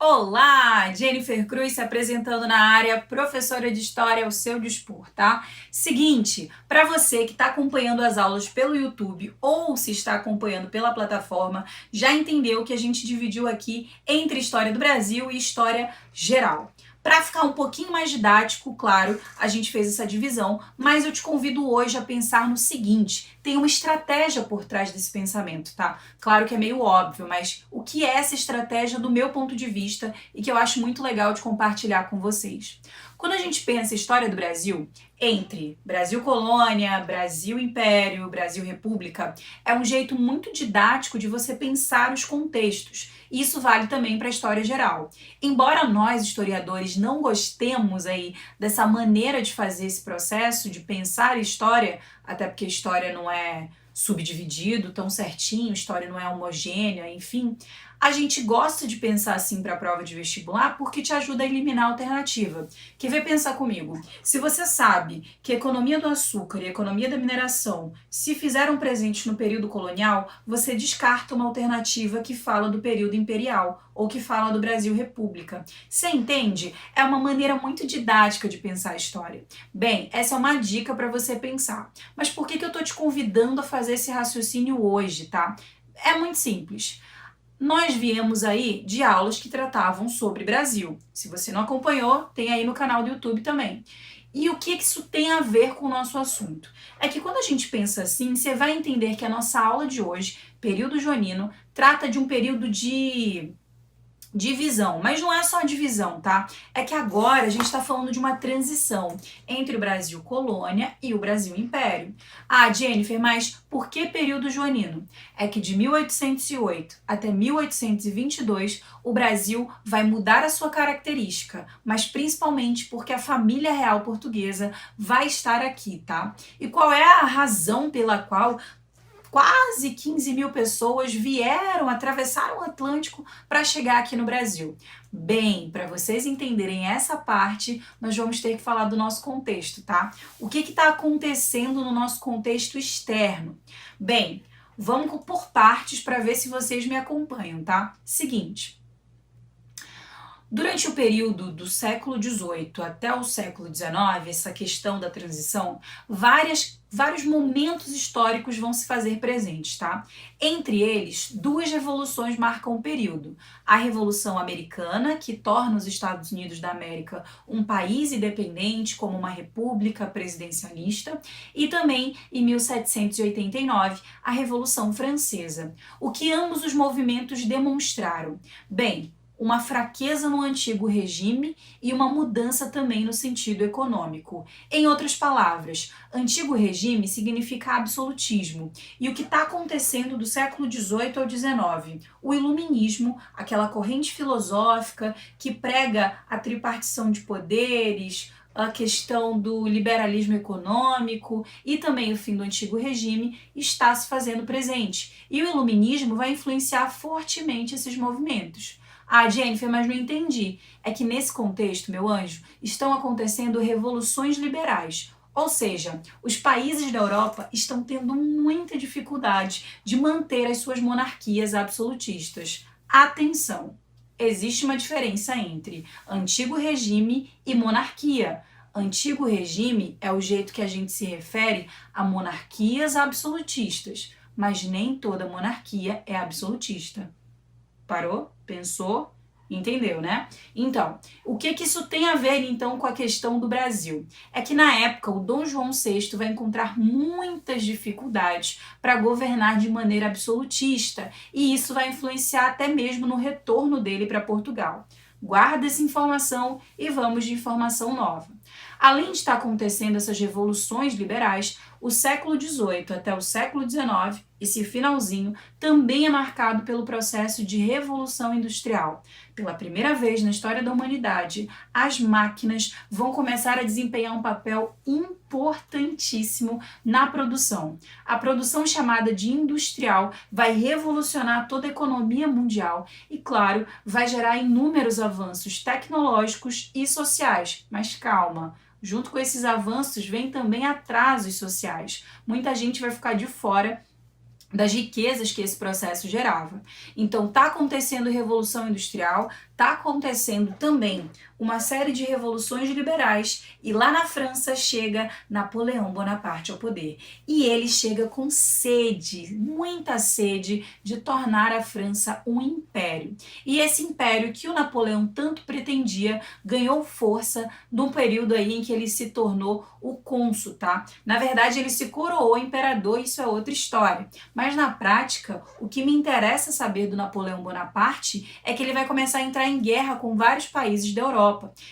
Olá, Jennifer Cruz se apresentando na área, professora de História ao seu dispor, tá? Seguinte, para você que está acompanhando as aulas pelo YouTube ou se está acompanhando pela plataforma, já entendeu que a gente dividiu aqui entre História do Brasil e História Geral. Para ficar um pouquinho mais didático, claro, a gente fez essa divisão, mas eu te convido hoje a pensar no seguinte: tem uma estratégia por trás desse pensamento, tá? Claro que é meio óbvio, mas o que é essa estratégia do meu ponto de vista e que eu acho muito legal de compartilhar com vocês? Quando a gente pensa em história do Brasil, entre Brasil Colônia, Brasil Império, Brasil República, é um jeito muito didático de você pensar os contextos. Isso vale também para a história geral. Embora nós, historiadores, não gostemos aí dessa maneira de fazer esse processo, de pensar a história, até porque a história não é subdividido tão certinho, a história não é homogênea, enfim, a gente gosta de pensar assim para a prova de vestibular porque te ajuda a eliminar a alternativa. Quer ver, pensar comigo? Se você sabe que a economia do açúcar e a economia da mineração se fizeram presentes no período colonial, você descarta uma alternativa que fala do período imperial ou que fala do Brasil República. Você entende? É uma maneira muito didática de pensar a história. Bem, essa é uma dica para você pensar. Mas por que eu estou te convidando a fazer esse raciocínio hoje, tá? É muito simples. Nós viemos aí de aulas que tratavam sobre Brasil. Se você não acompanhou, tem aí no canal do YouTube também. E o que isso tem a ver com o nosso assunto? É que quando a gente pensa assim, você vai entender que a nossa aula de hoje, período joanino, trata de um período de divisão, mas não é só divisão, tá? É que agora a gente está falando de uma transição entre o Brasil colônia e o Brasil império. Ah, Jennifer, mas por que período joanino? É que de 1808 até 1822 o Brasil vai mudar a sua característica, mas principalmente porque a família real portuguesa vai estar aqui, tá? E qual é a razão pela qual quase 15 mil pessoas atravessaram o Atlântico para chegar aqui no Brasil? Bem, para vocês entenderem essa parte, nós vamos ter que falar do nosso contexto, tá? O que está acontecendo no nosso contexto externo? Bem, vamos por partes para ver se vocês me acompanham, tá? Seguinte. Durante o período do século XVIII até o século XIX, essa questão da transição, vários momentos históricos vão se fazer presentes, tá? Entre eles, duas revoluções marcam o período. A Revolução Americana, que torna os Estados Unidos da América um país independente, como uma república presidencialista, e também, em 1789, a Revolução Francesa. O que ambos os movimentos demonstraram? Bem, uma fraqueza no antigo regime e uma mudança também no sentido econômico. Em outras palavras, antigo regime significa absolutismo. E o que está acontecendo do século XVIII ao XIX? O iluminismo, aquela corrente filosófica que prega a tripartição de poderes, a questão do liberalismo econômico e também o fim do antigo regime está se fazendo presente. E o iluminismo vai influenciar fortemente esses movimentos. Ah, Jennifer, mas não entendi. É que nesse contexto, meu anjo, estão acontecendo revoluções liberais. Ou seja, os países da Europa estão tendo muita dificuldade de manter as suas monarquias absolutistas. Atenção! Existe uma diferença entre antigo regime e monarquia. Antigo regime é o jeito que a gente se refere a monarquias absolutistas, mas nem toda monarquia é absolutista. Parou? Pensou? Entendeu, né? Então, o que isso tem a ver, então, com a questão do Brasil? É que, na época, o Dom João VI vai encontrar muitas dificuldades para governar de maneira absolutista, e isso vai influenciar até mesmo no retorno dele para Portugal. Guarda essa informação e vamos de informação nova. Além de estar acontecendo essas revoluções liberais, o século XVIII até o século XIX, esse finalzinho, também é marcado pelo processo de revolução industrial. Pela primeira vez na história da humanidade, as máquinas vão começar a desempenhar um papel importantíssimo na produção. A produção chamada de industrial vai revolucionar toda a economia mundial e, claro, vai gerar inúmeros avanços tecnológicos e sociais. Mas calma! Junto com esses avanços vem também atrasos sociais. Muita gente vai ficar de fora das riquezas que esse processo gerava. Então, está acontecendo Revolução Industrial, está acontecendo também uma série de revoluções liberais, e lá na França chega Napoleão Bonaparte ao poder. E ele chega com sede, muita sede, de tornar a França um império. E esse império que o Napoleão tanto pretendia ganhou força num período aí em que ele se tornou o cônsul, tá? Na verdade, ele se coroou imperador, isso é outra história. Mas na prática, o que me interessa saber do Napoleão Bonaparte é que ele vai começar a entrar em guerra com vários países da Europa.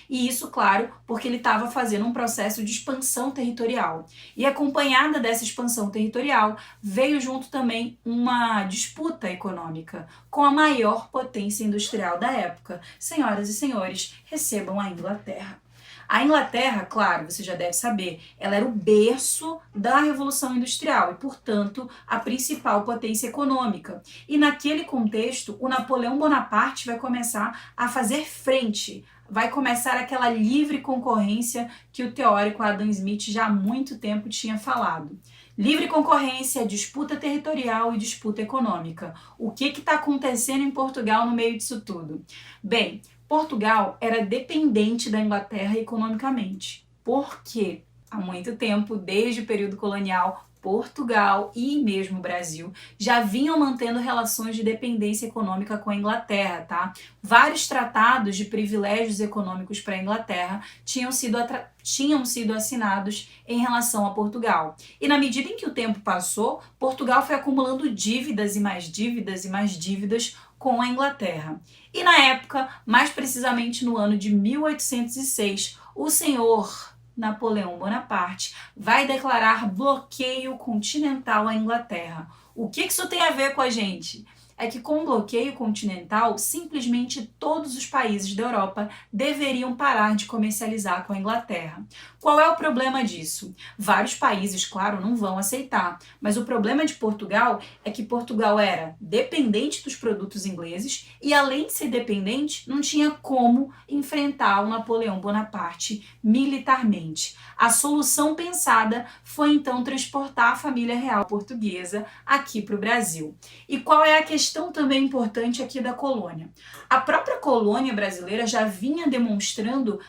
E isso, claro, porque ele estava fazendo um processo de expansão territorial. E acompanhada dessa expansão territorial, veio junto também uma disputa econômica com a maior potência industrial da época. Senhoras e senhores, recebam a Inglaterra. A Inglaterra, claro, você já deve saber, ela era o berço da Revolução Industrial e, portanto, a principal potência econômica. E naquele contexto, o Napoleão Bonaparte vai começar a fazer frente, vai começar aquela livre concorrência que o teórico Adam Smith já há muito tempo tinha falado. Livre concorrência, disputa territorial e disputa econômica. O que está acontecendo em Portugal no meio disso tudo? Bem, Portugal era dependente da Inglaterra economicamente, porque há muito tempo, desde o período colonial, Portugal e mesmo o Brasil já vinham mantendo relações de dependência econômica com a Inglaterra, tá? Vários tratados de privilégios econômicos para a Inglaterra tinham sido assinados em relação a Portugal. E na medida em que o tempo passou, Portugal foi acumulando dívidas e mais dívidas e mais dívidas com a Inglaterra. E na época, mais precisamente no ano de 1806, o senhor Napoleão Bonaparte vai declarar bloqueio continental à Inglaterra. O que isso tem a ver com a gente? É que com o bloqueio continental, simplesmente todos os países da Europa deveriam parar de comercializar com a Inglaterra. Qual é o problema disso? Vários países, claro, não vão aceitar, mas o problema de Portugal é que Portugal era dependente dos produtos ingleses e, além de ser dependente, não tinha como enfrentar o Napoleão Bonaparte militarmente. A solução pensada foi então transportar a família real portuguesa aqui para o Brasil. E qual é a questão também importante aqui da colônia? A própria colônia brasileira já vinha demonstrando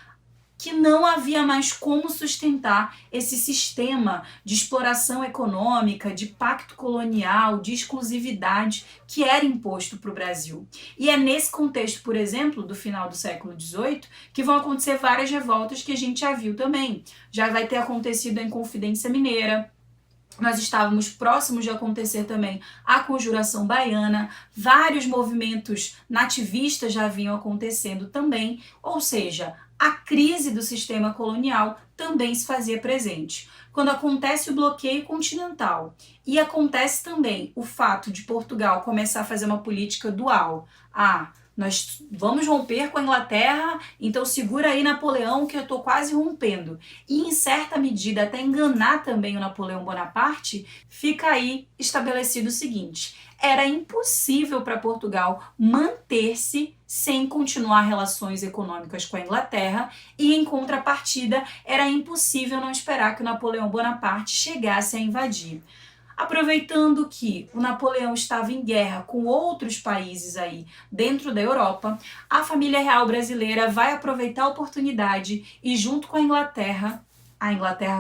que não havia mais como sustentar esse sistema de exploração econômica, de pacto colonial, de exclusividade que era imposto para o Brasil. E é nesse contexto, por exemplo, do final do século XVIII, que vão acontecer várias revoltas que a gente já viu também. Já vai ter acontecido a Inconfidência Mineira, nós estávamos próximos de acontecer também a Conjuração Baiana, vários movimentos nativistas já vinham acontecendo também, ou seja, a crise do sistema colonial também se fazia presente. Quando acontece o bloqueio continental e acontece também o fato de Portugal começar a fazer uma política dual, nós vamos romper com a Inglaterra, então segura aí Napoleão que eu estou quase rompendo. E em certa medida até enganar também o Napoleão Bonaparte, fica aí estabelecido o seguinte: era impossível para Portugal manter-se sem continuar relações econômicas com a Inglaterra e, em contrapartida, era impossível não esperar que o Napoleão Bonaparte chegasse a invadir. Aproveitando que o Napoleão estava em guerra com outros países aí dentro da Europa, a família real brasileira vai aproveitar a oportunidade e, junto com a Inglaterra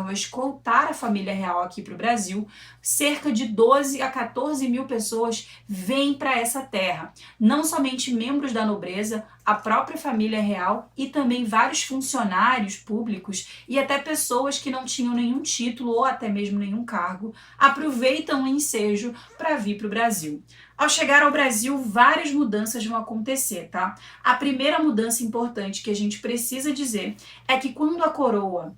vai escoltar a família real aqui para o Brasil. Cerca de 12 a 14 mil pessoas vêm para essa terra. Não somente membros da nobreza, a própria família real e também vários funcionários públicos e até pessoas que não tinham nenhum título ou até mesmo nenhum cargo aproveitam o ensejo para vir para o Brasil. Ao chegar ao Brasil, várias mudanças vão acontecer, tá? A primeira mudança importante que a gente precisa dizer é que quando a coroa,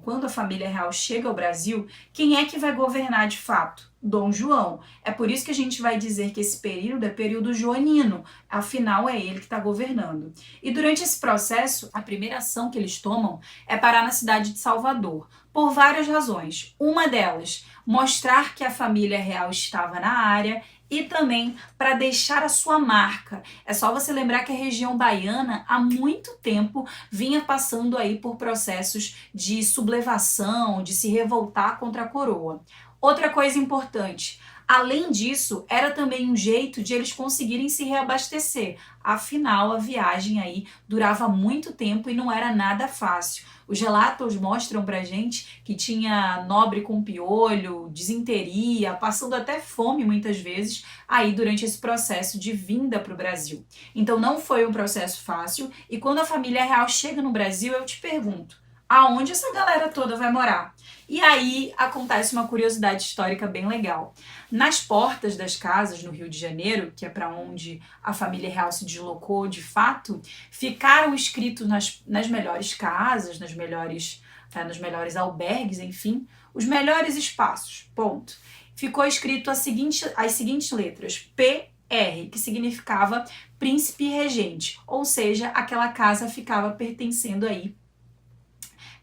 quando a família real chega ao Brasil, quem é que vai governar de fato? Dom João. É por isso que a gente vai dizer que esse período é período joanino, afinal é ele que está governando. E durante esse processo, a primeira ação que eles tomam é parar na cidade de Salvador, por várias razões. Uma delas, mostrar que a família real estava na área e também para deixar a sua marca. É só você lembrar que a região baiana há muito tempo vinha passando aí por processos de sublevação, de se revoltar contra a coroa. Outra coisa importante, Além disso, era também um jeito de eles conseguirem se reabastecer. Afinal, a viagem aí durava muito tempo e não era nada fácil. Os relatos mostram pra gente que tinha nobre com piolho, disenteria, passando até fome muitas vezes aí durante esse processo de vinda para o Brasil. Então não foi um processo fácil e quando a família real chega no Brasil, eu te pergunto, aonde essa galera toda vai morar? E aí acontece uma curiosidade histórica bem legal. Nas portas das casas no Rio de Janeiro, que é para onde a família real se deslocou de fato, ficaram escritos nas melhores casas, nos melhores albergues, enfim, os melhores espaços, ponto. Ficou escrito as seguintes letras, PR, que significava príncipe regente, ou seja, aquela casa ficava pertencendo aí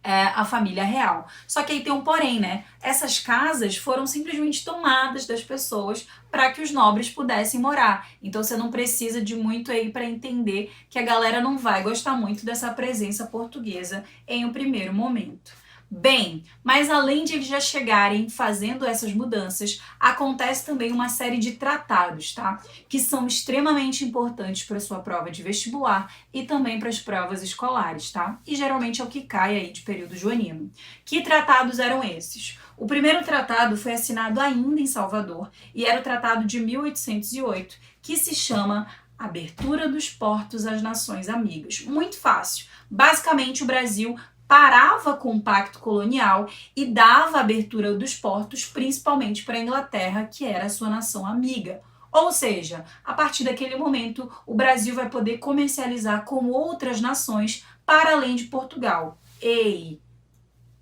a família real. Só que aí tem um porém, né? Essas casas foram simplesmente tomadas das pessoas para que os nobres pudessem morar. Então você não precisa de muito aí para entender que a galera não vai gostar muito dessa presença portuguesa em um primeiro momento. Bem, mas além de eles já chegarem fazendo essas mudanças, acontece também uma série de tratados, tá? Que são extremamente importantes para a sua prova de vestibular e também para as provas escolares, tá? E geralmente é o que cai aí de período joanino. Que tratados eram esses? O primeiro tratado foi assinado ainda em Salvador e era o Tratado de 1808, que se chama Abertura dos Portos às Nações Amigas. Muito fácil. Basicamente, o Brasil parava com o pacto colonial e dava abertura dos portos principalmente para a Inglaterra, que era a sua nação amiga. Ou seja, a partir daquele momento, o Brasil vai poder comercializar com outras nações para além de Portugal. Ei,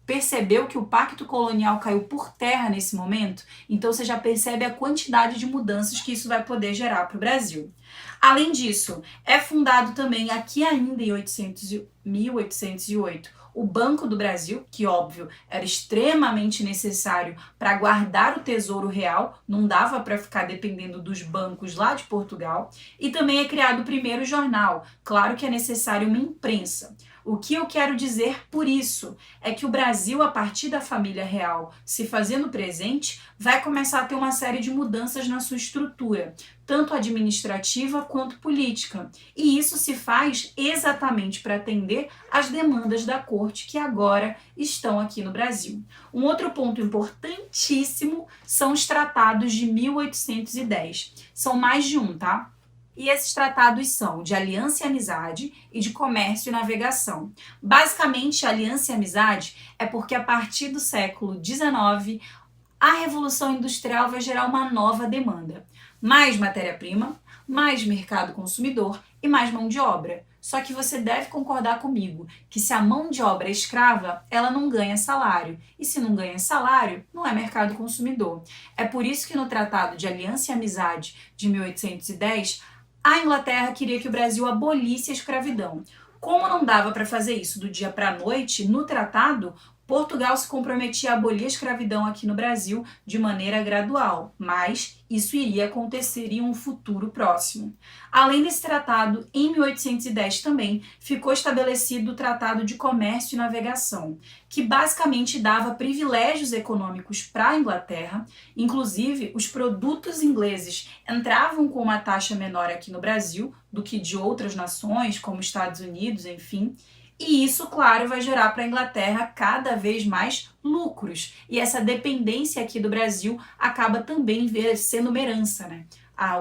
percebeu que o pacto colonial caiu por terra nesse momento? Então você já percebe a quantidade de mudanças que isso vai poder gerar para o Brasil. Além disso, é fundado também aqui ainda em 1808 o Banco do Brasil, que óbvio era extremamente necessário para guardar o tesouro real, não dava para ficar dependendo dos bancos lá de Portugal, e também é criado o primeiro jornal. Claro que é necessário uma imprensa. O que eu quero dizer por isso é que o Brasil, a partir da família real se fazendo presente, vai começar a ter uma série de mudanças na sua estrutura, tanto administrativa quanto política. E isso se faz exatamente para atender às demandas da corte que agora estão aqui no Brasil. Um outro ponto importantíssimo são os tratados de 1810. São mais de um, tá? E esses tratados são de aliança e amizade e de comércio e navegação. Basicamente, aliança e amizade é porque a partir do século XIX, a Revolução Industrial vai gerar uma nova demanda. Mais matéria-prima, mais mercado consumidor e mais mão de obra. Só que você deve concordar comigo que se a mão de obra é escrava, ela não ganha salário. E se não ganha salário, não é mercado consumidor. É por isso que no Tratado de Aliança e Amizade de 1810, a Inglaterra queria que o Brasil abolisse a escravidão. Como não dava para fazer isso do dia para a noite, no tratado, Portugal se comprometia a abolir a escravidão aqui no Brasil de maneira gradual, mas isso iria acontecer em um futuro próximo. Além desse tratado, em 1810 também ficou estabelecido o Tratado de Comércio e Navegação, que basicamente dava privilégios econômicos para a Inglaterra, inclusive os produtos ingleses entravam com uma taxa menor aqui no Brasil do que de outras nações, como Estados Unidos, enfim. E isso, claro, vai gerar para a Inglaterra cada vez mais lucros. E essa dependência aqui do Brasil acaba também sendo uma herança, né?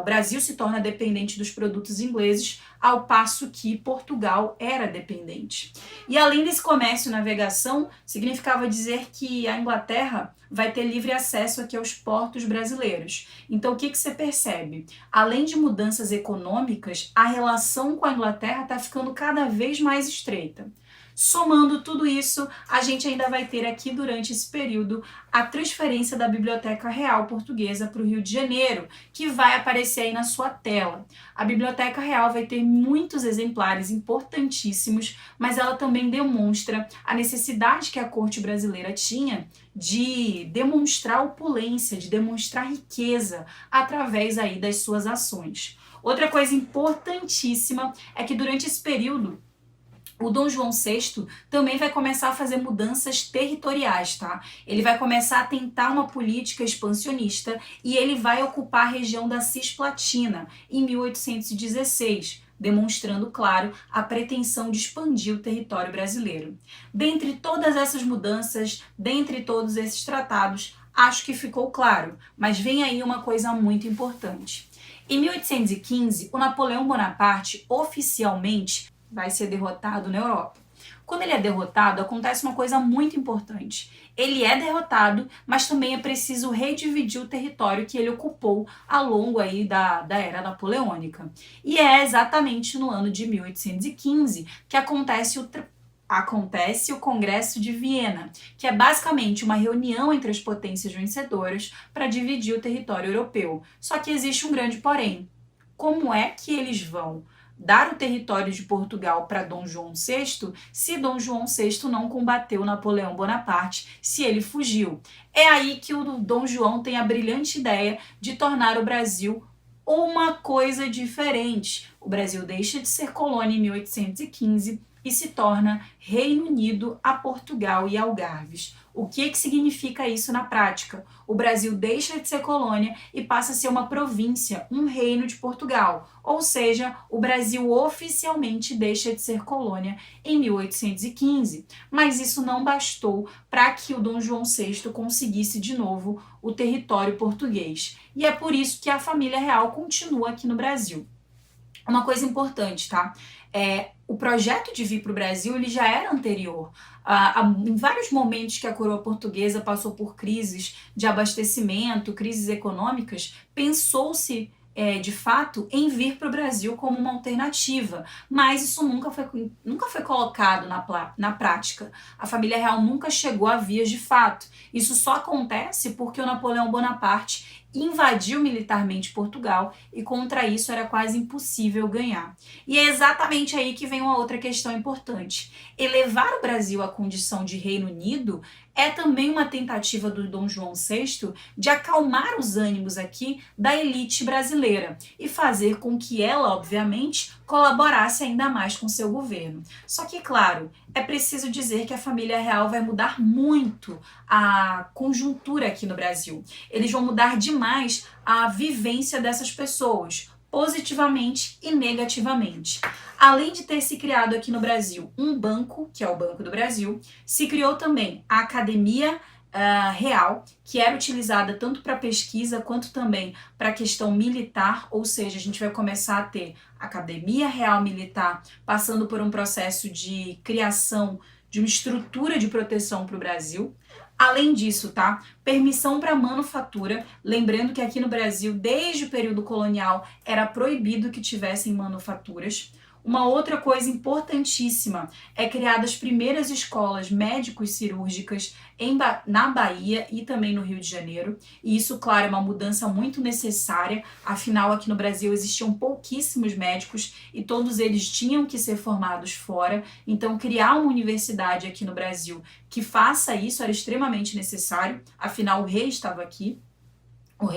O Brasil se torna dependente dos produtos ingleses, ao passo que Portugal era dependente. E além desse comércio e navegação, significava dizer que a Inglaterra vai ter livre acesso aqui aos portos brasileiros. Então, o que você percebe? Além de mudanças econômicas, a relação com a Inglaterra está ficando cada vez mais estreita. Somando tudo isso, a gente ainda vai ter aqui durante esse período a transferência da Biblioteca Real Portuguesa para o Rio de Janeiro, que vai aparecer aí na sua tela. A Biblioteca Real vai ter muitos exemplares importantíssimos, mas ela também demonstra a necessidade que a corte brasileira tinha de demonstrar opulência, de demonstrar riqueza através aí das suas ações. Outra coisa importantíssima é que durante esse período o Dom João VI também vai começar a fazer mudanças territoriais, tá? Ele vai começar a tentar uma política expansionista e ele vai ocupar a região da Cisplatina em 1816, demonstrando, claro, a pretensão de expandir o território brasileiro. Dentre todas essas mudanças, dentre todos esses tratados, acho que ficou claro, mas vem aí uma coisa muito importante. Em 1815, o Napoleão Bonaparte oficialmente vai ser derrotado na Europa. Quando ele é derrotado, acontece uma coisa muito importante. Ele é derrotado, mas também é preciso redividir o território que ele ocupou ao longo aí da era napoleônica. E é exatamente no ano de 1815 que acontece o Congresso de Viena, que é basicamente uma reunião entre as potências vencedoras para dividir o território europeu. Só que existe um grande porém. Como é que eles vão dar o território de Portugal para Dom João VI se Dom João VI não combateu Napoleão Bonaparte, se ele fugiu? É aí que o Dom João tem a brilhante ideia de tornar o Brasil uma coisa diferente. O Brasil deixa de ser colônia em 1815 e se torna Reino Unido a Portugal e Algarves. O que significa isso na prática? O Brasil deixa de ser colônia e passa a ser uma província, um reino de Portugal. Ou seja, o Brasil oficialmente deixa de ser colônia em 1815. Mas isso não bastou para que o Dom João VI conseguisse de novo o território português. E é por isso que a família real continua aqui no Brasil. Uma coisa importante, tá? O projeto de vir para o Brasil ele já era anterior. Em vários momentos que a coroa portuguesa passou por crises de abastecimento, crises econômicas, pensou-se de fato em vir para o Brasil como uma alternativa, mas isso nunca foi colocado na prática. A família real nunca chegou a vias de fato. Isso só acontece porque o Napoleão Bonaparte invadiu militarmente Portugal e contra isso era quase impossível ganhar. E é exatamente aí que vem uma outra questão importante. Elevar o Brasil à condição de Reino Unido é também uma tentativa do Dom João VI de acalmar os ânimos aqui da elite brasileira e fazer com que ela, obviamente, colaborasse ainda mais com seu governo. Só que, claro, é preciso dizer que a família real vai mudar muito a conjuntura aqui no Brasil. Eles vão mudar demais a vivência dessas pessoas, positivamente e negativamente. Além de ter se criado aqui no Brasil um banco, que é o Banco do Brasil, se criou também a Academia Real, que era utilizada tanto para pesquisa quanto também para a questão militar, ou seja, a gente vai começar a ter Academia Real Militar passando por um processo de criação de uma estrutura de proteção para o Brasil. Além disso, tá? Permissão para manufatura, lembrando que aqui no Brasil, desde o período colonial, era proibido que tivessem manufaturas. Uma outra coisa importantíssima é criar as primeiras escolas médico-cirúrgicas na Bahia e também no Rio de Janeiro. E isso, claro, é uma mudança muito necessária, afinal aqui no Brasil existiam pouquíssimos médicos e todos eles tinham que ser formados fora. Então criar uma universidade aqui no Brasil que faça isso era extremamente necessário, afinal o rei estava aqui. O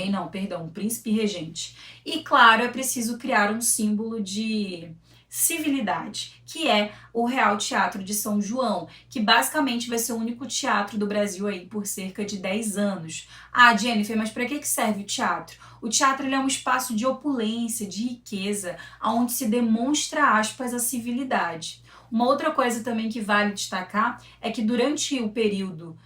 príncipe regente. E claro, é preciso criar um símbolo de civilidade, que é o Real Teatro de São João, que basicamente vai ser o único teatro do Brasil aí por cerca de 10 anos. Ah, Jennifer, mas para que serve o teatro? O teatro ele é um espaço de opulência, de riqueza, onde se demonstra, aspas, a civilidade. Uma outra coisa também que vale destacar é que durante o período,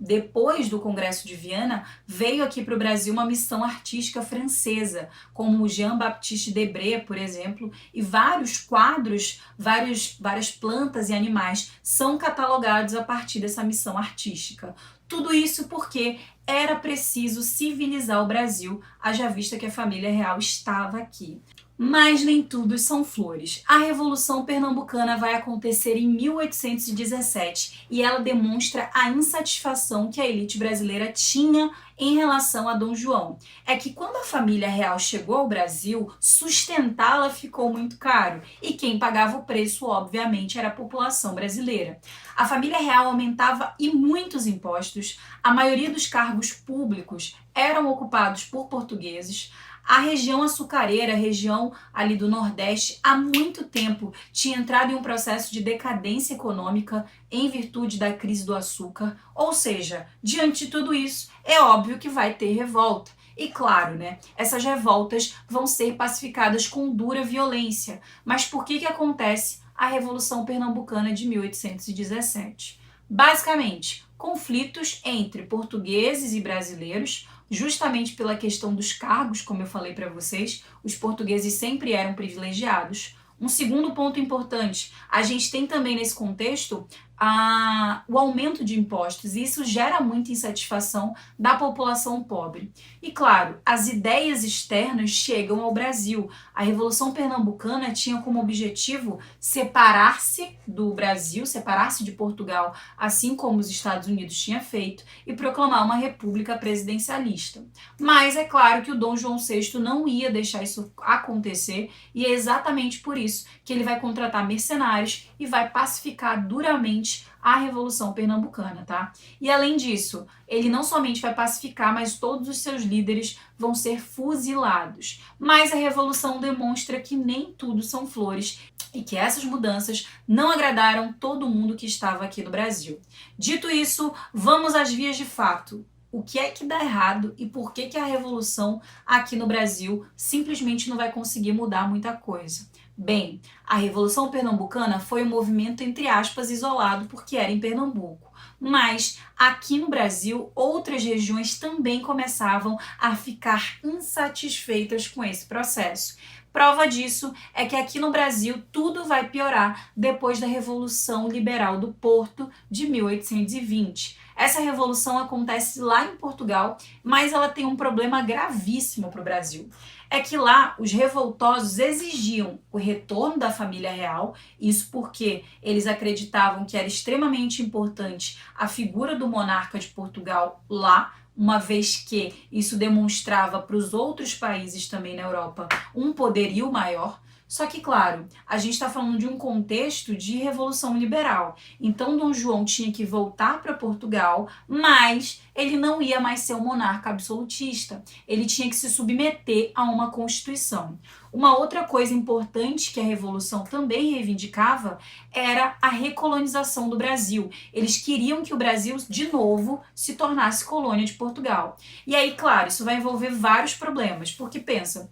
depois do Congresso de Viena, veio aqui para o Brasil uma missão artística francesa, como o Jean-Baptiste Debré, por exemplo, e vários quadros, várias plantas e animais são catalogados a partir dessa missão artística. Tudo isso porque era preciso civilizar o Brasil, haja vista que a família real estava aqui. Mas nem tudo são flores. A Revolução Pernambucana vai acontecer em 1817 e ela demonstra a insatisfação que a elite brasileira tinha em relação a Dom João. É que quando a família real chegou ao Brasil, sustentá-la ficou muito caro e quem pagava o preço, obviamente, era a população brasileira. A família real aumentava e muitos impostos, a maioria dos cargos públicos eram ocupados por portugueses, A região açucareira, a região ali do Nordeste, há muito tempo tinha entrado em um processo de decadência econômica em virtude da crise do açúcar. Ou seja, diante de tudo isso, é óbvio que vai ter revolta. E claro, né, essas revoltas vão ser pacificadas com dura violência. Mas por que acontece a Revolução Pernambucana de 1817? Basicamente, conflitos entre portugueses e brasileiros, justamente pela questão dos cargos, como eu falei para vocês, os portugueses sempre eram privilegiados. Um segundo ponto importante, a gente tem também nesse contexto o aumento de impostos, e isso gera muita insatisfação da população pobre. E claro, as ideias externas chegam ao Brasil. A Revolução Pernambucana tinha como objetivo separar-se do Brasil, separar-se de Portugal, assim como os Estados Unidos tinha feito, e proclamar uma república presidencialista. Mas é claro que o Dom João VI não ia deixar isso acontecer, e é exatamente por isso que ele vai contratar mercenários e vai pacificar duramente a Revolução Pernambucana, tá? E além disso, ele não somente vai pacificar, mas todos os seus líderes vão ser fuzilados. Mas a Revolução demonstra que nem tudo são flores e que essas mudanças não agradaram todo mundo que estava aqui no Brasil. Dito isso, vamos às vias de fato. O que é que dá errado e por que a Revolução aqui no Brasil simplesmente não vai conseguir mudar muita coisa? Bem, a Revolução Pernambucana foi um movimento, entre aspas, isolado porque era em Pernambuco. Mas aqui no Brasil, outras regiões também começavam a ficar insatisfeitas com esse processo. Prova disso é que aqui no Brasil tudo vai piorar depois da Revolução Liberal do Porto de 1820. Essa revolução acontece lá em Portugal, mas ela tem um problema gravíssimo para o Brasil. É que lá os revoltosos exigiam o retorno da família real, isso porque eles acreditavam que era extremamente importante a figura do monarca de Portugal lá, uma vez que isso demonstrava para os outros países também na Europa um poderio maior. Só que, claro, a gente está falando de um contexto de revolução liberal. Então, Dom João tinha que voltar para Portugal, mas ele não ia mais ser um monarca absolutista. Ele tinha que se submeter a uma constituição. Uma outra coisa importante que a Revolução também reivindicava era a recolonização do Brasil. Eles queriam que o Brasil, de novo, se tornasse colônia de Portugal. E aí, claro, isso vai envolver vários problemas, porque pensa,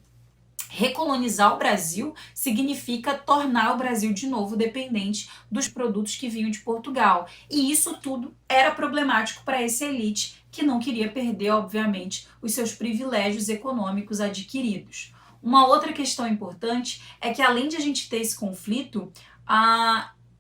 recolonizar o Brasil significa tornar o Brasil de novo dependente dos produtos que vinham de Portugal. E isso tudo era problemático para essa elite que não queria perder, obviamente, os seus privilégios econômicos adquiridos. Uma outra questão importante é que, além de a gente ter esse conflito,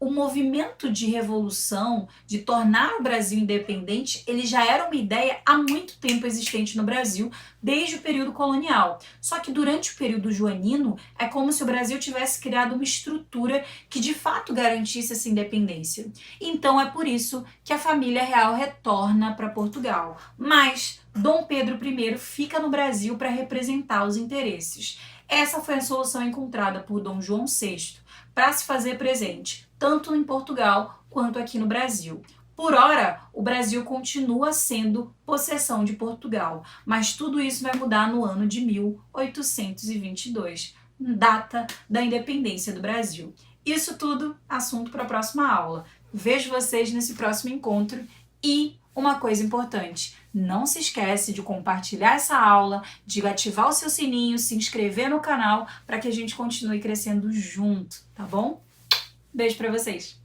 o movimento de revolução, de tornar o Brasil independente, ele já era uma ideia há muito tempo existente no Brasil, desde o período colonial. Só que durante o período joanino, é como se o Brasil tivesse criado uma estrutura que de fato garantisse essa independência. Então é por isso que a família real retorna para Portugal. Mas Dom Pedro I fica no Brasil para representar os interesses. Essa foi a solução encontrada por Dom João VI para se fazer presente, tanto em Portugal quanto aqui no Brasil. Por ora, o Brasil continua sendo possessão de Portugal, mas tudo isso vai mudar no ano de 1822, data da independência do Brasil. Isso tudo, assunto para a próxima aula. Vejo vocês nesse próximo encontro e uma coisa importante, não se esquece de compartilhar essa aula, de ativar o seu sininho, se inscrever no canal para que a gente continue crescendo junto, tá bom? Beijo para vocês!